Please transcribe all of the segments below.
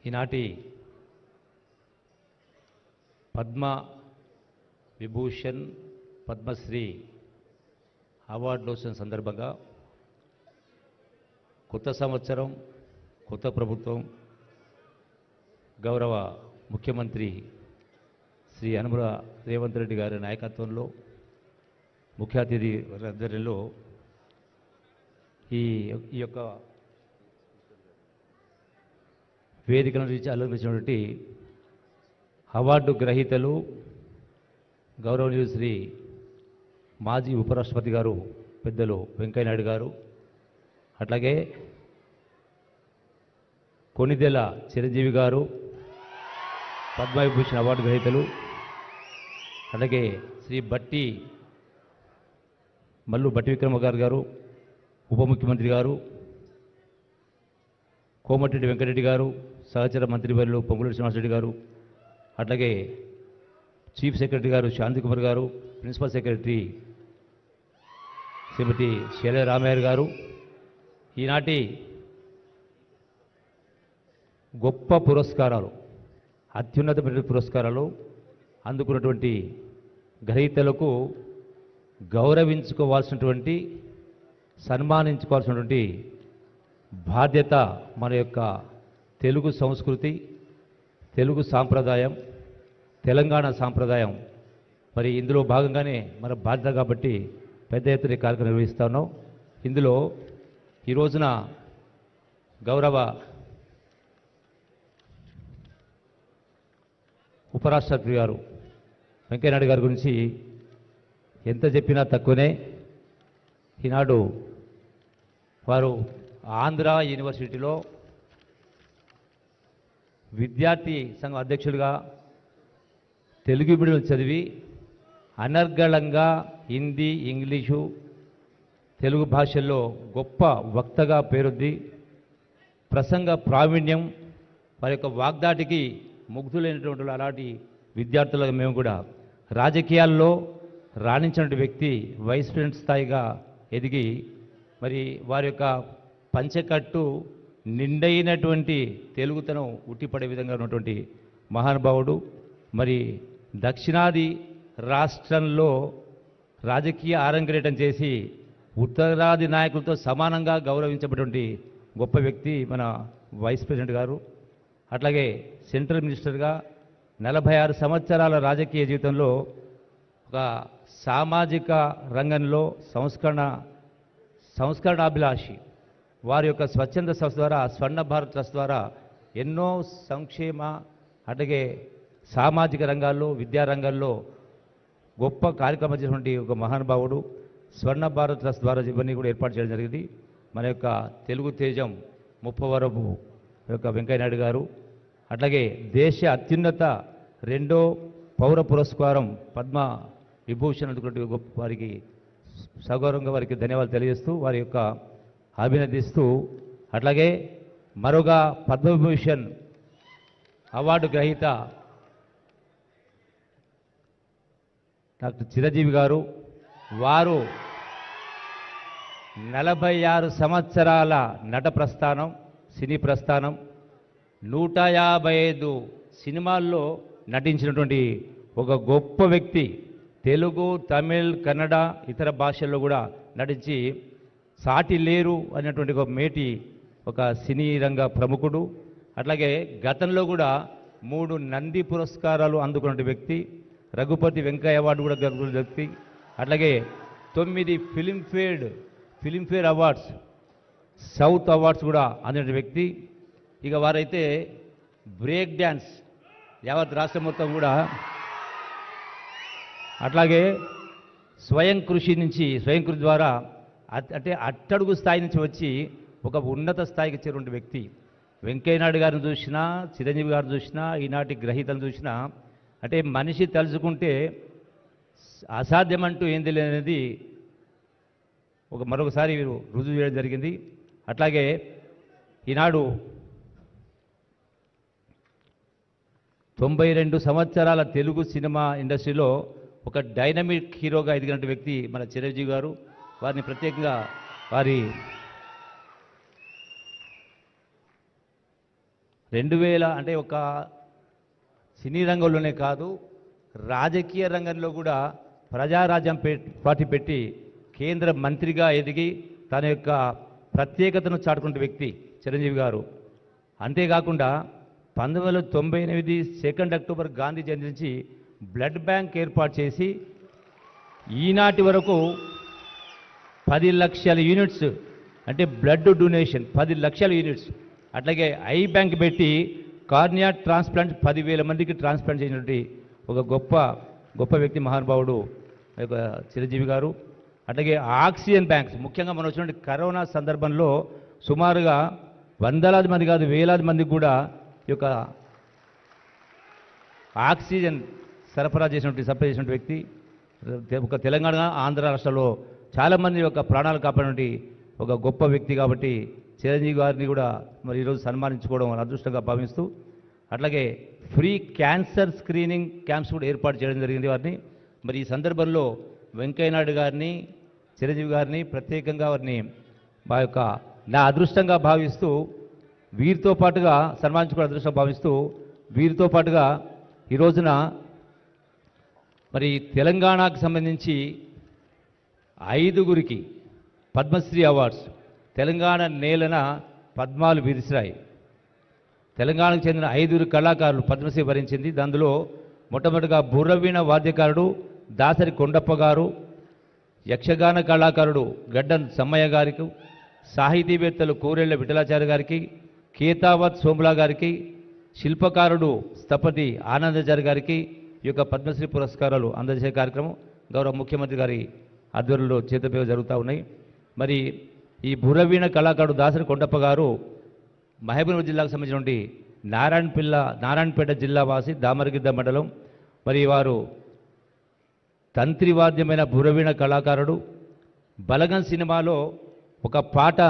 ఈనాటి పద్మ విభూషణ్ పద్మశ్రీ అవార్డులు వచ్చిన సందర్భంగా కొత్త సంవత్సరం, కొత్త ప్రభుత్వం, గౌరవ ముఖ్యమంత్రి శ్రీ యనమల రేవంత్ రెడ్డి గారి నాయకత్వంలో ముఖ్య అతిథి ఆధ్వర్యంలో ఈ యొక్క వేదికను అలంకరించినటువంటి అవార్డు గ్రహీతలు గౌరవనీయులు శ్రీ మాజీ ఉపరాష్ట్రపతి గారు పెద్దలు వెంకయ్యనాయుడు గారు, అట్లాగే కొనిదెల చిరంజీవి గారు పద్మవిభూషణ్ అవార్డు గ్రహీతలు, అలాగే శ్రీ మల్లు భట్టి విక్రమ గారు ఉప ముఖ్యమంత్రి గారు, కోమటిరెడ్డి వెంకటరెడ్డి గారు సహచర మంత్రివర్యులు పొంగులేటి శ్రీనివాసరెడ్డి గారు, అట్లాగే చీఫ్ సెక్రటరీ గారు శాంతికుమార్ గారు, ప్రిన్సిపల్ సెక్రటరీ శ్రీమతి శైల రామయ్య గారు, ఈనాటి గొప్ప పురస్కారాలు, అత్యున్నతమైన పురస్కారాలు అందుకున్నటువంటి గ్రహీతలకు గౌరవించుకోవాల్సినటువంటి, సన్మానించుకోవాల్సినటువంటి బాధ్యత మన యొక్క తెలుగు సంస్కృతి, తెలుగు సాంప్రదాయం, తెలంగాణ సాంప్రదాయం. మరి ఇందులో భాగంగానే మన బాధ్యత కాబట్టి పెద్ద ఎత్తున కార్యక్రమం నిర్వహిస్తా ఉన్నాం. ఇందులో ఈ రోజున గౌరవ ఉపరాష్ట్రపతి గారు వెంకయ్యనాయుడు గారి గురించి ఎంత చెప్పినా తక్కువనే. ఈనాడు వారు ఆంధ్ర యూనివర్సిటీలో విద్యార్థి సంఘం అధ్యక్షులుగా తెలుగు మీడియం చదివి అనర్గళంగా హిందీ, ఇంగ్లీషు, తెలుగు భాషల్లో గొప్ప వక్తగా పేరొంది, ప్రసంగ ప్రావీణ్యం, వారి యొక్క వాగ్దాటికి ముగ్ధులైనటువంటి అలాంటి విద్యార్థులుగా మేము కూడా రాజకీయాల్లో రాణించిన వ్యక్తి వైస్ ప్రెసిడెంట్ స్థాయిగా ఎదిగి మరి వారి యొక్క పంచకట్టు నిండైనటువంటి తెలుగుతనం ఉట్టిపడే విధంగా ఉన్నటువంటి మహానుభావుడు. మరి దక్షిణాది రాష్ట్రంలో రాజకీయ ఆరంగేటం చేసి ఉత్తరాది నాయకులతో సమానంగా గౌరవించబడినటువంటి గొప్ప వ్యక్తి మన వైస్ ప్రెసిడెంట్ గారు. అట్లాగే సెంట్రల్ మినిస్టర్గా 46 సంవత్సరాల రాజకీయ జీవితంలో ఒక సామాజిక రంగంలో సంస్కరణాభిలాషి, వారి యొక్క స్వచ్ఛంద సంస్థ ద్వారా, స్వర్ణ భారత్ ట్రస్ట్ ద్వారా ఎన్నో సంక్షేమ, అట్లాగే సామాజిక రంగాల్లో, విద్యారంగాల్లో గొప్ప కార్యక్రమం చేసినటువంటి ఒక మహానుభావుడు. స్వర్ణ భారత్ ట్రస్ట్ ద్వారా ఇవన్నీ కూడా ఏర్పాటు చేయడం జరిగింది. మన యొక్క తెలుగు తేజం ముప్పవరపు యొక్క వెంకయ్యనాయుడు గారు, అట్లాగే దేశ అత్యున్నత 2వ పౌర పురస్కారం పద్మ విభూషణ్ అందుకున్నటువంటి గొప్ప వారికి సగౌరవంగా వారికి ధన్యవాదాలు తెలియజేస్తూ, వారి యొక్క అభినందిస్తూ, అట్లాగే మరొక పద్మవిభూషణ్ అవార్డు గ్రహీత డాక్టర్ చిరంజీవి గారు, వారు 46 సంవత్సరాల నట ప్రస్థానం, సినీ ప్రస్థానం, 155 సినిమాల్లో నటించినటువంటి ఒక గొప్ప వ్యక్తి. తెలుగు, తమిళ్, కన్నడ, ఇతర భాషల్లో కూడా నటించి సాటి లేరు అనేటువంటి ఒక మేటి ఒక సినీ రంగ ప్రముఖుడు. అట్లాగే గతంలో కూడా 3 నంది పురస్కారాలు అందుకున్న వ్యక్తి, రఘుపతి వెంకయ్య అవార్డు కూడా అందుకున్న వ్యక్తి, అట్లాగే 9 ఫిలింఫేర్ అవార్డ్స్, సౌత్ అవార్డ్స్ కూడా అందిన వ్యక్తి. ఇక వారైతే బ్రేక్ డ్యాన్స్ యావత్ రాష్ట్రం మొత్తం కూడా, అట్లాగే స్వయం కృషి ద్వారా అంటే అట్టడుగు స్థాయి నుంచి వచ్చి ఒక ఉన్నత స్థాయికి చేరుకున్న వ్యక్తి. వెంకయ్యనాయుడు గారిని చూసినా, చిరంజీవి గారిని చూసినా, ఈనాటి గ్రహీతలను చూసినా, అంటే మనిషి తలుచుకుంటే అసాధ్యమంటూ ఏంది లేనిది మరొకసారి రుజువు చేయడం జరిగింది. అట్లాగే ఈనాడు 92 సంవత్సరాల తెలుగు సినిమా ఇండస్ట్రీలో ఒక డైనమిక్ హీరోగా ఎదిగిన వ్యక్తి మన చిరంజీవి గారు. వారిని ప్రత్యేకంగా వారి అంటే ఒక సినీ రంగంలోనే కాదు, రాజకీయ రంగంలో కూడా ప్రజారాజ్యం పార్టీ పెట్టి కేంద్ర మంత్రిగా ఎదిగి తన యొక్క ప్రత్యేకతను చాటుకున్న వ్యక్తి చిరంజీవి గారు. అంతేకాకుండా 1998 2 అక్టోబర్ గాంధీ జయంతి నుంచి బ్లడ్ బ్యాంక్ ఏర్పాటు చేసి ఈనాటి వరకు 10 లక్షల యూనిట్స్ అంటే బ్లడ్ డొనేషన్ 10 లక్షల యూనిట్స్, అట్లాగే ఐ బ్యాంక్ పెట్టి కార్నియా ట్రాన్స్ప్లాంట్ 10,000 మందికి ట్రాన్స్ప్లాంట్ చేసినటువంటి ఒక గొప్ప వ్యక్తి మహానుభావుడు చిరంజీవి గారు. అట్లాగే ఆక్సిజన్ బ్యాంక్స్, ముఖ్యంగా మనం వచ్చినటువంటి కరోనా సందర్భంలో సుమారుగా వందలాది మంది కాదు వేలాది మందికి కూడా ఈ యొక్క ఆక్సిజన్ సరఫరా చేసినటువంటి వ్యక్తి. ఒక తెలంగాణ ఆంధ్ర రాష్ట్రాల్లో చాలామంది యొక్క ప్రాణాలు కాపాడినటువంటి ఒక గొప్ప వ్యక్తి కాబట్టి చిరంజీవి గారిని కూడా మరి ఈరోజు సన్మానించుకోవడం అదృష్టంగా భావిస్తూ, అట్లాగే ఫ్రీ క్యాన్సర్ స్క్రీనింగ్ క్యాంప్స్ కూడా ఏర్పాటు చేయడం జరిగింది వారిని. మరి ఈ సందర్భంలో వెంకయ్యనాయుడు గారిని చిరంజీవి గారిని ప్రత్యేకంగా వారిని నా అదృష్టంగా భావిస్తూ వీరితో పాటుగా సన్మానించుకునే అదృష్టంగా భావిస్తూ వీరితో పాటుగా ఈ రోజున మరి తెలంగాణకు సంబంధించి 5గురికి పద్మశ్రీ అవార్డ్స్ తెలంగాణ నేలన పద్మాలు విరిసిరాయి. తెలంగాణకు చెందిన 5 కళాకారులు పద్మశ్రీ భరించింది. అందులో మొట్టమొదటిగా బుర్రవీణ వాద్యకారుడు దాసరి కొండప్ప గారు, యక్షగాన కళాకారుడు గడ్డం సమ్మయ్య గారికి, సాహితీవేత్తలు కూరెళ్ల విఠలాచార్య గారికి, కేతావత్ సోములా గారికి, శిల్పకారుడు స్థపతి ఆనందాచార్య గారికి ఈ యొక్క పద్మశ్రీ పురస్కారాలు అందజేసే కార్యక్రమం గౌరవ ముఖ్యమంత్రి గారి ఆధ్వర్యంలో చేతపేవ జరుగుతూ ఉన్నాయి. మరి ఈ బుర్రవీణ కళాకారుడు దాసరి కొండప్ప గారు మహబూబ్నగర్ జిల్లాకు సంబంధించినటువంటి నారాయణపేట జిల్లా వాసి, దామరగిద్ద మండలం. మరి వారు తంత్రివాద్యమైన బుర్రవీణ కళాకారుడు. బలగం సినిమాలో ఒక పాట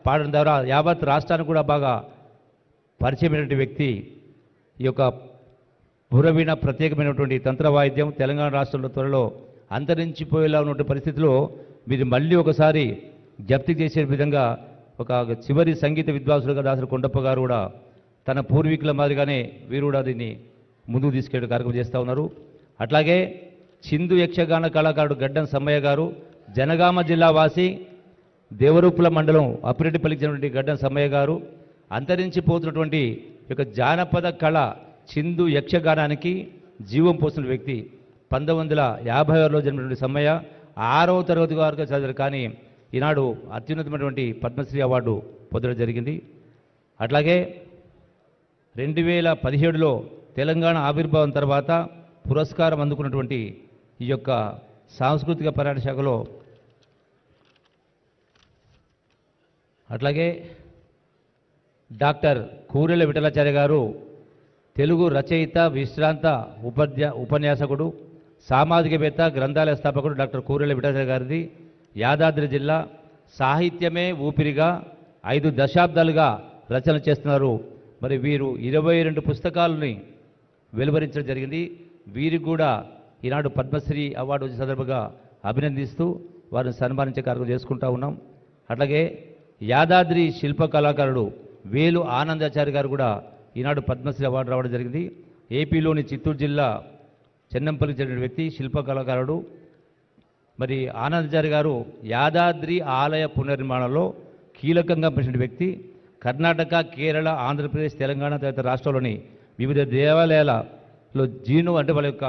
పాడడం ద్వారా యావత్ రాష్ట్రానికి కూడా బాగా పరిచయమైనటువంటి వ్యక్తి. ఈ యొక్క బుర్రవీణ ప్రత్యేకమైనటువంటి తంత్రవాయిద్యం తెలంగాణ రాష్ట్రంలో త్వరలో అంతరించిపోయేలా ఉన్నటువంటి పరిస్థితిలో మీరు మళ్ళీ ఒకసారి జప్తి చేసే విధంగా ఒక చివరి సంగీత విద్వాంసులుగా దాసరి కొండప్ప గారు కూడా తన పూర్వీకుల మాదిరిగానే వీరు కూడా దీన్ని ముందుకు తీసుకెళ్లే కార్యక్రమం చేస్తూ ఉన్నారు. అట్లాగే చిందు యక్షగాన కళాకారుడు గడ్డం సమ్మయ్య గారు, జనగామ జిల్లా వాసి, దేవరూపుల మండలం అప్పిరెడ్డిపల్లికి చెందినటువంటి గడ్డం సమ్మయ్య గారు అంతరించిపోతున్నటువంటి యొక్క జానపద కళ చిందు యక్షగానానికి జీవం పోస్తున్న వ్యక్తి. 1956లో జన్మినటువంటి సమ్మయ్య 6వ తరగతి వరకు చదివారు, కానీ ఈనాడు అత్యున్నతమైనటువంటి పద్మశ్రీ అవార్డు పొందడం జరిగింది. అట్లాగే 2017లో తెలంగాణ ఆవిర్భావం తర్వాత పురస్కారం అందుకున్నటువంటి ఈ యొక్క సాంస్కృతిక పర్యాటక శాఖలో అట్లాగే డాక్టర్ కూరెళ్ల విఠలాచార్య గారు తెలుగు రచయిత, విశ్రాంత ఉపన్యాసకుడు, సామాజికవేత్త, గ్రంథాలయ స్థాపకుడు డాక్టర్ కూరెళ్ల విఠలాచార్య గారిది యాదాద్రి జిల్లా. సాహిత్యమే ఊపిరిగా 5 దశాబ్దాలుగా రచన చేస్తున్నారు. మరి వీరు 22 పుస్తకాలని వెలువరించడం జరిగింది. వీరికి కూడా ఈనాడు పద్మశ్రీ అవార్డు వచ్చే సందర్భంగా అభినందిస్తూ వారిని సన్మానించే కార్యక్రమం చేసుకుంటూ ఉన్నాం. అట్లాగే యాదాద్రి శిల్ప కళాకారుడు వేలు ఆనందాచార్య గారు కూడా ఈనాడు పద్మశ్రీ అవార్డు రావడం జరిగింది. ఏపీలోని చిత్తూరు జిల్లా చెన్నంపల్లికి చెందిన వ్యక్తి, శిల్ప కళాకారుడు. మరి ఆనందాచార్య గారు యాదాద్రి ఆలయ పునర్నిర్మాణంలో కీలకంగా పనిచేసిన వ్యక్తి. కర్ణాటక, కేరళ, ఆంధ్రప్రదేశ్, తెలంగాణ తదితర రాష్ట్రాల్లోని వివిధ దేవాలయాలలో వాళ్ళ యొక్క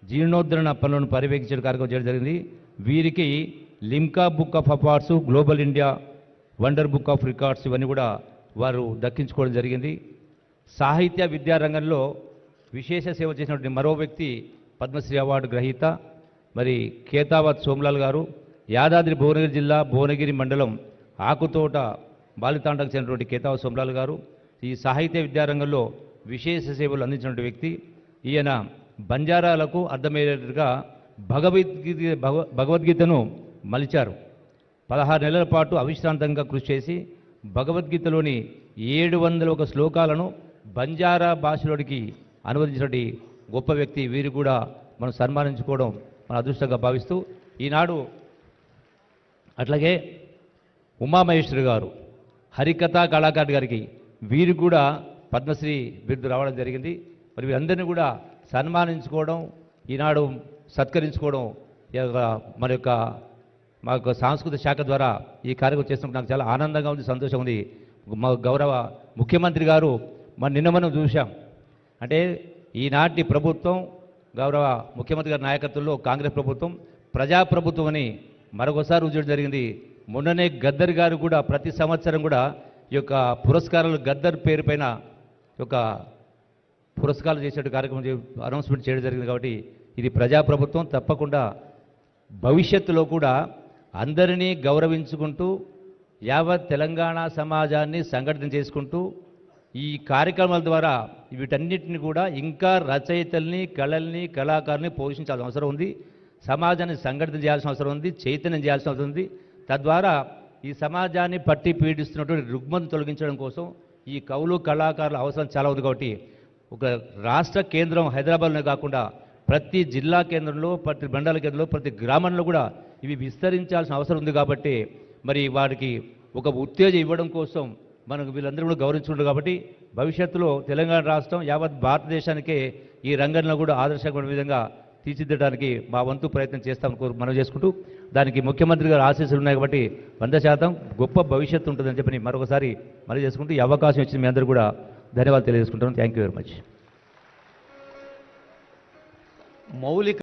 జీర్ణోద్ధరణ పనులను పర్యవేక్షించే కార్యక్రమం చేయడం జరిగింది. వీరికి Limca book of awards, global India wonder book of records ఇవన్నీ కూడా వారు దక్కించుకోవడం జరిగింది. సాహిత్య విద్యారంగంలో విశేష సేవ చేసినటువంటి మరో వ్యక్తి పద్మశ్రీ అవార్డు గ్రహీత మరి కేతావత్ సోమలాల్ గారు, యాదాద్రి భువనగిరి జిల్లా భువనగిరి మండలం ఆకుతోట బాలితాండకు చెందినటువంటి కేతావత్ సోమలాల్ గారు ఈ సాహిత్య విద్యారంగంలో విశేష సేవలు అందించినటువంటి వ్యక్తి. ఈయన బంజారాలకు అర్థమయ్యేట్టుగా భగవద్గీతను మలిచారు. 16 నెలల పాటు అవిశ్రాంతంగా కృషి చేసి భగవద్గీతలోని 701 శ్లోకాలను బంజారా భాషలోనికి అనువదించినటువంటి గొప్ప వ్యక్తి. వీరు కూడా మనం సన్మానించుకోవడం మన అదృష్టంగా భావిస్తూ ఈనాడు అట్లాగే ఉమామహేశ్వరి గారు హరికథా కళాకారుడు గారికి వీరు కూడా పద్మశ్రీ బిరుదు రావడం జరిగింది. మరి వీరందరినీ కూడా సన్మానించుకోవడం, ఈనాడు సత్కరించుకోవడం మన యొక్క మా యొక్క సాంస్కృతిక శాఖ ద్వారా ఈ కార్యక్రమం చేసినప్పుడు నాకు చాలా ఆనందంగా ఉంది, సంతోషం ఉంది. మా గౌరవ ముఖ్యమంత్రి గారు మనం చూసాం. అంటే ఈనాటి ప్రభుత్వం గౌరవ ముఖ్యమంత్రి గారి నాయకత్వంలో కాంగ్రెస్ ప్రభుత్వం ప్రజాప్రభుత్వం అని మరొకసారి రుజువు జరిగింది. మొన్ననే గద్దర్ గారు కూడా ప్రతి సంవత్సరం కూడా ఈ యొక్క పురస్కారాలు గద్దర్ పేరు పైన ఒక పురస్కారాలు చేసే కార్యక్రమం అనౌన్స్మెంట్ చేయడం జరిగింది. కాబట్టి ఇది ప్రజాప్రభుత్వం. తప్పకుండా భవిష్యత్తులో కూడా అందరినీ గౌరవించుకుంటూ యావత్ తెలంగాణ సమాజాన్ని సంఘటితం చేసుకుంటూ ఈ కార్యక్రమాల ద్వారా వీటన్నిటిని కూడా ఇంకా రచయితల్ని, కళల్ని, కళాకారుల్ని పోషించాల్సిన అవసరం ఉంది. సమాజాన్ని సంఘటితం చేయాల్సిన అవసరం ఉంది, చైతన్యం చేయాల్సిన అవసరం ఉంది. తద్వారా ఈ సమాజాన్ని పట్టి పీడిస్తున్నటువంటి రుగ్మతను తొలగించడం కోసం ఈ కవులు, కళాకారుల అవసరం చాలా ఉంది. కాబట్టి ఒక రాష్ట్ర కేంద్రం హైదరాబాద్లోనే కాకుండా ప్రతి జిల్లా కేంద్రంలో, ప్రతి మండల కేంద్రంలో, ప్రతి గ్రామంలో కూడా ఇవి విస్తరించాల్సిన అవసరం ఉంది. కాబట్టి మరి వారికి ఒక ఉత్తేజం ఇవ్వడం కోసం మనకు వీళ్ళందరూ కూడా గౌరవించుకుంటారు. కాబట్టి భవిష్యత్తులో తెలంగాణ రాష్ట్రం యావత్ భారతదేశానికే ఈ రంగంలో కూడా ఆదర్శమైన విధంగా తీర్చిదిద్దడానికి మా వంతు ప్రయత్నం చేస్తామని మనం చేసుకుంటూ, దానికి ముఖ్యమంత్రి గారు ఆశీస్సులు ఉన్నాయి కాబట్టి 100% గొప్ప భవిష్యత్తు ఉంటుందని చెప్పి మరొకసారి మనం చేసుకుంటూ ఈ అవకాశం ఇచ్చిన మీ అందరూ కూడా ధన్యవాదాలు తెలియజేసుకుంటాను. Thank you very much. మౌలిక